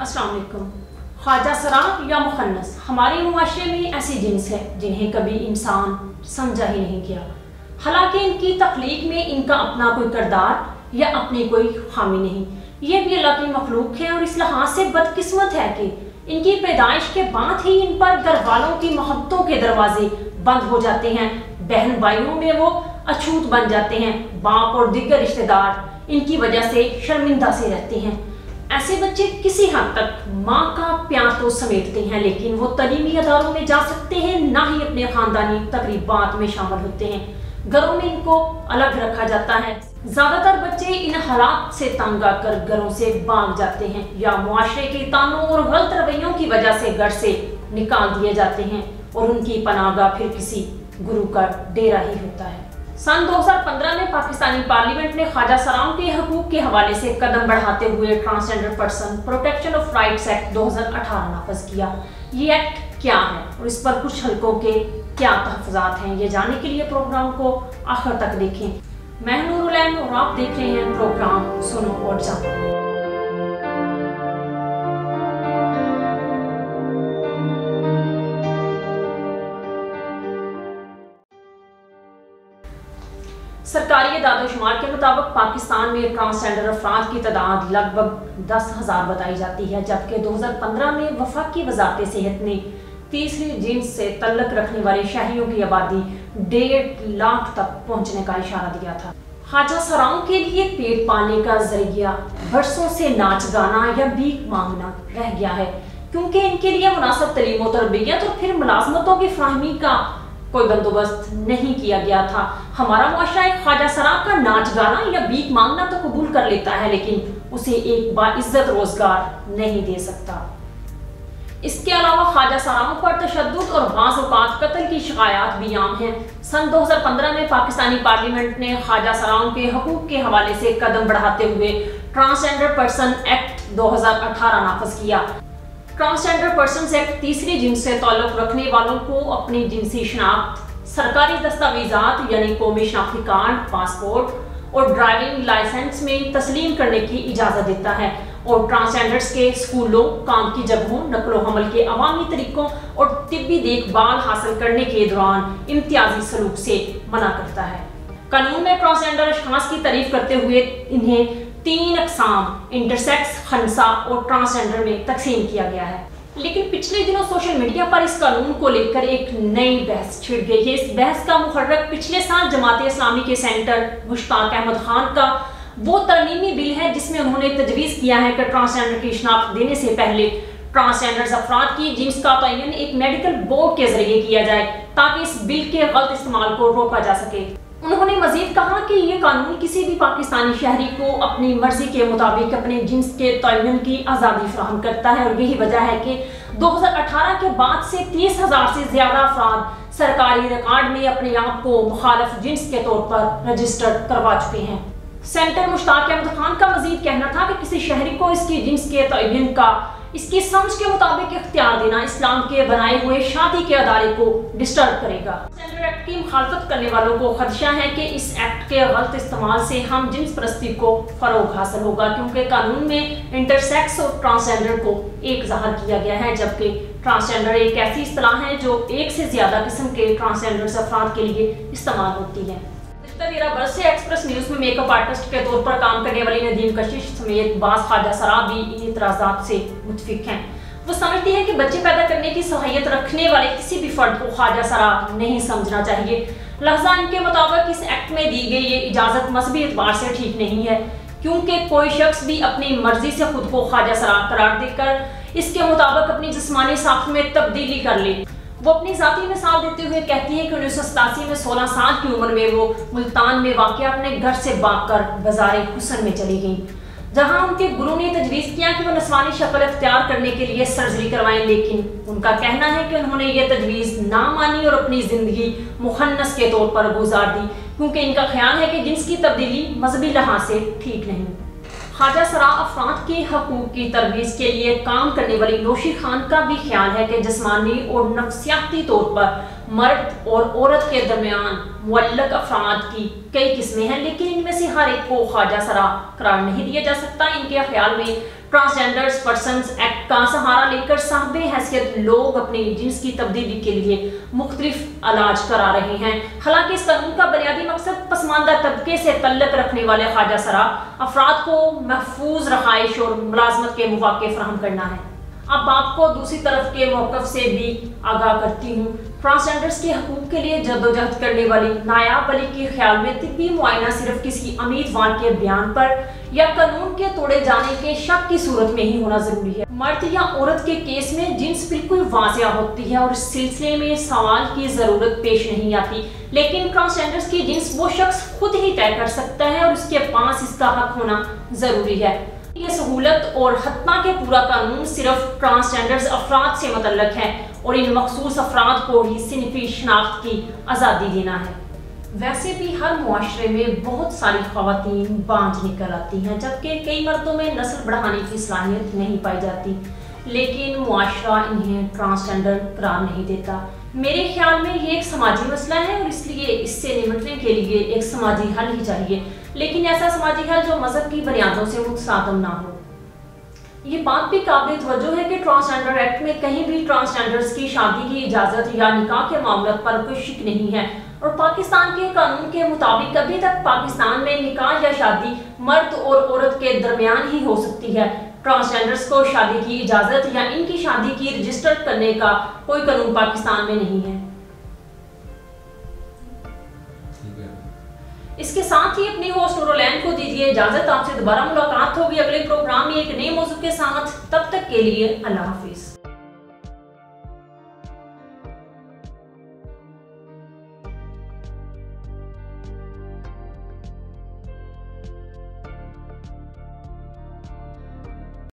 अस्सलाम वालेकुम। ख्वाजा सरा या मुखन्नस हमारे मुआशरे में ऐसी जिन्स है जिन्हें कभी इंसान समझा ही नहीं किया। हालांकि इनकी तख्लीक में इनका अपना कोई किरदार या अपनी कोई खामी नहीं, ये भी अल्लाह की मखलूक है और इस लिहाज से बदकिस्मत है कि इनकी पैदाइश के बाद ही इन पर घर वालों की मोहब्बतों के दरवाजे बंद हो जाते हैं। बहन भाइयों में वो अछूत बन जाते हैं। बाप और दीगर रिश्तेदार इनकी वजह से शर्मिंदा से रहते हैं। ऐसे बच्चे किसी हद तक माँ का प्यार तो समेटते हैं, लेकिन वो तलीमी अदारों में जा सकते हैं, ना ही अपने खानदानी तकरीबात में शामिल होते हैं। घरों में इनको अलग रखा जाता है। ज्यादातर बच्चे इन हालात से तंग आकर घरों से भाग जाते हैं या मुआशरे के तानों और गलत रवैयों की वजह से घर से निकाल दिए जाते हैं और उनकी पनाहगाह फिर किसी गुरु का डेरा ही होता है। सन 2015 में पाकिस्तानी पार्लियामेंट ने ख्वाजा सराओं के हकूक के हवाले से कदम बढ़ाते हुए transgender person protection of rights act 2018 नाफज किया। ये एक्ट क्या है और इस पर कुछ हलकों के क्या तहफ़्फ़ुज़ात हैं, ये जानने के लिए प्रोग्राम को आखिर तक देखें। मैं नूरुल ऐन और आप देख रहे हैं प्रोग्राम सुनो और जानो। सरकारी एदाद-ओ-शुमार के मुताबिक पाकिस्तान में ट्रांसजेंडर अफराद की तादाद लगभग 10,000 बताई जाती है, जबकि 2015 में वफाकी वज़ारत सेहत ने तीसरी जिन्स से तल्लुक़ रखने वाले शहरियों की आबादी 1.5 लाख तक पहुंचने का इशारा दिया था। ख्वाजा सराओं के लिए पेट पालने का जरिया बरसों से नाच गाना या भीख मांगना रह गया है, क्योंकि इनके लिए मुनासिब तलीम और तरबियत और फिर मुलाजमतों की फराहमी का कोई बंदोबस्त नहीं किया गया था। हमारा मुआशरा एक ख्वाजा सरा का नाच गाना या भीख मांगना तो कबूल कर लेता है, लेकिन उसे एक बाइज्जत रोजगार नहीं दे सकता। इसके अलावा ख्वाजा सराओं पर तशद्दुद और बाज़ औक़ात कत्ल की शिकायत भी आम हैं। सन 2015 में पाकिस्तानी पार्लियामेंट ने ख्वाजा सराओं के हकूक के हवाले से कदम बढ़ाते हुए ट्रांसजेंडर पर्सन एक्ट 2018 नाफज किया। ट्रांसजेंडर पर्सन एक्ट तीसरी जिन्स से ताल्लुक रखने वालों को अपनी जिनसी शनाख्त, सरकारी दस्तावेजात यानी कौमी शनाख्ती कार्ड, पासपोर्ट और ड्राइविंग लाइसेंस में तस्लीम करने की इजाज़त देता है और ट्रांसजेंडर्स के स्कूलों, काम की जगहों, नकलो हमल के अवामी तरीकों और तिब्बी देखभाल हासिल करने के दौरान इम्तियाजी सलूक से मना करता है। कानून में ट्रांसजेंडर अशखास की तारीफ करते हुए इन्हें 3 अक़साम इंटरसेक्स, खनसा और ट्रांसजेंडर में तकसीम किया गया है। लेकिन पिछले दिनों सोशल मीडिया पर इस कानून को लेकर एक नई बहस छिड़ गई है। इस बहस का मुहर्रक पिछले साल जमात इस्लामी के सेनेटर मुश्ताक अहमद खान का वो तरमीमी बिल है जिसमें उन्होंने तजवीज़ किया है कि ट्रांसजेंडर की शनाख्त देने से पहले ट्रांसजेंडर अफराद की जिन्स का तयन एक मेडिकल बोर्ड के जरिए किया जाए, ताकि इस बिल के गलत इस्तेमाल को रोका जा सके। उन्होंने मजीद कहा कि ये कानून किसी भी पाकिस्तानी शहरी को अपनी मर्जी के मुताबिक अपने जिन्स के तयन की आज़ादी फराहम करता है और यही वजह है कि 2018 के बाद से 30,000 से ज्यादा अफराद सरकारी रिकॉर्ड में अपने आप को मुखालिफ जिन्स के तौर पर रजिस्टर करवा चुके हैं। सेनेटर मुश्ताक अहमद खान का मजीद कहना था कि किसी शहरी को इसकी जिन्स के तयन का इसकी समझ के मुताबिक इख्तियार देना इस्लाम के बनाए हुए शादी के अदारे को डिस्टर्ब करेगा। ट्रांसजेंडर एक्ट की मुखालफत करने वालों को खदशा है कि इस एक्ट के गलत इस्तेमाल से हम जिन्स परस्ती को फरोग हासिल होगा, क्योंकि कानून में इंटरसेक्स और ट्रांसजेंडर को एक ज़ाहिर किया गया है, जबकि ट्रांसजेंडर एक ऐसी इस्तिलाह है जो एक से ज्यादा किस्म के ट्रांसजेंडर अफराद के लिए इस्तेमाल होती है। तेरह बरस से एक्सप्रेस न्यूज में मेकअप आर्टिस्ट के तौर पर काम करने वाली नदीम कशिश समेत बाज़ ख्वाजा सरा भी इन इतराज़ात से मुतफिक हैं। वो समझती हैं कि बच्चे पैदा करने की सलाहियत रखने वाले किसी भी फर्द को ख्वाजा सरा नहीं समझना चाहिए। लिहाजा इनके मुताबिक इस एक्ट में दी गई ये इजाज़त मजहबी एतबार से ठीक नहीं है, क्योंकि कोई शख्स भी अपनी मर्जी से खुद को ख्वाजा सरा करार देकर इसके मुताबिक अपनी जिस्मानी साख्त में तब्दीली कर ले। वो अपनी जाती मिसाल देते हुए कहती है कि 1987 में 16 साल की उम्र में वो मुल्तान में वाक़या अपने घर से भागकर बाज़ारे हुसन में चली गई, जहां उनके गुरु ने तजवीज़ किया कि वो नस्वानी शक्ल इख्तियार करने के लिए सर्जरी करवाएं, लेकिन उनका कहना है कि उन्होंने ये तजवीज़ ना मानी और अपनी ज़िंदगी मुखन्नस के तौर पर गुजार दी, क्योंकि इनका ख्याल है कि जिन्स की तब्दीली मजहबी लिहाज से ठीक नहीं। ख्वाजा सरा अफराद के हकूक की तरवीज़ के लिए काम करने वाली नौशी खान का भी ख्याल है कि जिस्मानी और नफ्सियाती तौर पर मर्द और औरत के दरमियान मुअल्लक अफराद की कई किस्में हैं, लेकिन इनमें से हर एक को ख्वाजा सरा करार नहीं दिया जा सकता। इनके ख्याल में ट्रांसजेंडर्स पर्सन्स एक्ट का सहारा लेकर साहिब हैसियत लोग अपनी जिन्स की तब्दीली के लिए मुख्तलिफ इलाज करा रहे हैं। हालांकि इस कानून का बुनियादी मकसद पसमानदा तबके से तल्लक रखने वाले ख्वाजा सरा अफराद को महफूज रहाइश और मुलाजमत के मौके फराहम करना है। अब आपको दूसरी तरफ के मौक़िफ़ से भी आगाह करती हूँ। ट्रांसजेंडर्स के हकूक़ के लिए जद्दोजहद करने वाली नायाब अली के ख्याल में तिब्बी मुआयना सिर्फ किसी उम्मीदवार के बयान पर या कानून के तोड़े जाने के शक की सूरत में ही होना जरूरी है। मर्द या औरत के केस में जिन्स बिल्कुल वाज़िया होती है और इस सिलसिले में सवाल की ज़रूरत पेश नहीं आती, लेकिन ट्रांसजेंडर्स की जिन्स वो शख्स खुद ही तय कर सकता है और उसके पास इसका हक होना ज़रूरी है। ये सहूलत और हत्मा के पूरा कानून सिर्फ ट्रांसजेंडर्स अफराद से मुतल्लक है और इन मखसूस अफराद को ही सिनफी शनाख्त की आज़ादी देना है। वैसे भी हर मुआशरे में बहुत सारी ख़वातीन बांझ निकल आती हैं, जबकि कई मर्दों में नस्ल बढ़ाने की सलाहियत नहीं पाई जाती, लेकिन मुआशरा इन्हें ट्रांसजेंडर करार नहीं देता। मेरे ख्याल में ये एक समाजी मसला है और इसलिए इससे निपटने के लिए एक समाजी हल ही चाहिए, लेकिन ऐसा समाजी हल जो मजहब की बुनियादों से मुतसादम ना हो। ये बात भी काबिल तवज्जो है कि ट्रांसजेंडर एक्ट में कहीं भी ट्रांसजेंडर्स की शादी की इजाज़त या निकाह के मामले पर कोई शिक नहीं है और पाकिस्तान के कानून के मुताबिक अभी तक पाकिस्तान में निकाह या शादी मर्द और औरत के दरमियान ही हो सकती है। ट्रांसजेंडर्स को शादी की इजाज़त या इनकी शादी की रजिस्टर करने का कोई कानून पाकिस्तान में नहीं है। इसके साथ ही अपनी होस्ट नूरुलैन को दीजिए इजाजत। आपसे दोबारा मुलाकात होगी अगले प्रोग्राम में एक नए मौजू के साथ। तब तक के लिए अल्लाह हाफिज।